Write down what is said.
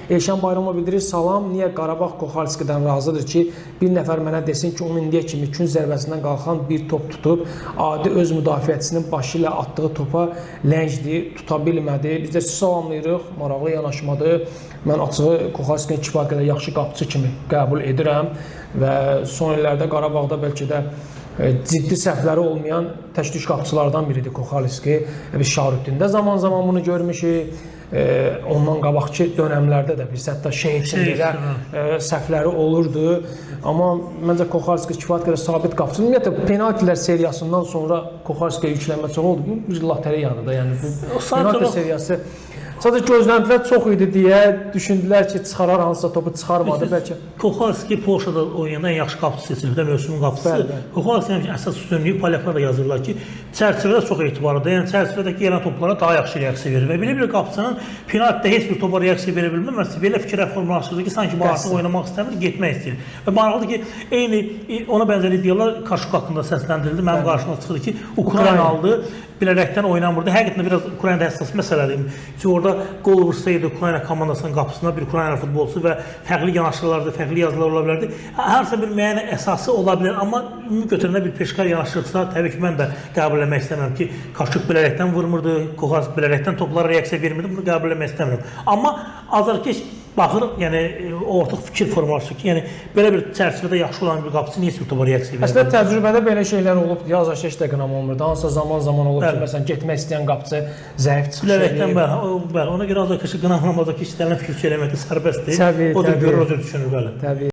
Elşən Bayramov bildirir, salam, niyə Qarabağ Koxalskidən razıdır ki, bir nəfər mənə desin ki, onun indiyə kimi kün zərbəsindən qalxan bir top tutub, adi öz müdafiəçisinin başı ilə atdığı topa ləngdi, tuta bilmədi. Biz də sizi salamlayırıq, maraqlı yanaşmadır. Mən açığı Koxalskini kifayət qədər yaxşı qapıcı kimi qəbul edirəm və son illərdə Qarabağda bəlkə də ciddi səhvləri olmayan təşkiş qapıcılardan biridir Koxalski. Biz Şarüddində zaman-zaman bunu görmüşük. Ondan qabaqki dönəmlərdə də biz hətta Şehitsin belə səhvləri olurdu. Amma məncə Koxalski kifayət qədər sabit qapıcı. Ümumiyyətlə, penaltilər seriyasından sonra Koxalskiyə yüklənmə çox oldu. Bu bir lotereyadır da, yəni bu penalti seriyası. Sadəcə gözləntilər çox idi deyə düşündülər ki, çıxarar hansısa topu çıxarmadı bəlkə. Koxalski Polşada oynayan ən yaxşı qapıcı seçilib də mövsümün qapıcısı. Koxalskinin əsas üstünlüyü polyaklar da yazırlar ki, çərçivədə çox etibarlıdır. Yəni çərçivədəki gələn toplara daha yaxşı reaksiya verir və belə bir qapıcının penaltidə heç bir topa reaksiya verə bilməməsi belə fikirə formalaşdırır ki, sanki bu artıq oynamaq istəmir, getmək istəyir. Və maraqlıdır ki, eyni ona bənzər iddialar Kaşuk haqqında səsləndirildi. Mənim qarşıma çıxdı ki, Ukrayna aldı, bilərəkdən oynamırdı. Həqiqətən biraz Ukraynada həssas məsələdir ki, orada qol vursaydı Ukrayna komandasının qapısına bir Ukrayna futbolçusu və fərqli yanaşmalarda, fərqli yazılar ola bilərdi. Hərsə bir müəyyən əsası ola bilər, amma ümumi götürəndə bir peşkar yanaşırsa, təbii ki, mən də qəbul etmək istəmirəm ki, Kaşuk bilərəkdən vurmurdu, Koxalski bilərəkdən toplara reaksiya vermirdi, bunu qəbul etmək istəmirəm. Amma azarkeş baxır, yəni ortaq fikir formalaşır ki, yəni belə bir çərçivədə yaxşı olan bir qapıcı niyə bir topa reaksiya verir? Əslində təcrübədə belə şeylər olub, azarkeş də qınam olmurdu. Hansısa zaman olur ki, məsələn, getmək istəyən qapıcı zəif çıxış edir. Bəli, ona görə azarkeşi qınamamazda ki, istənilən fikir söyləməkdə sərbəstdir. O da görür, o da düşünür, bəli.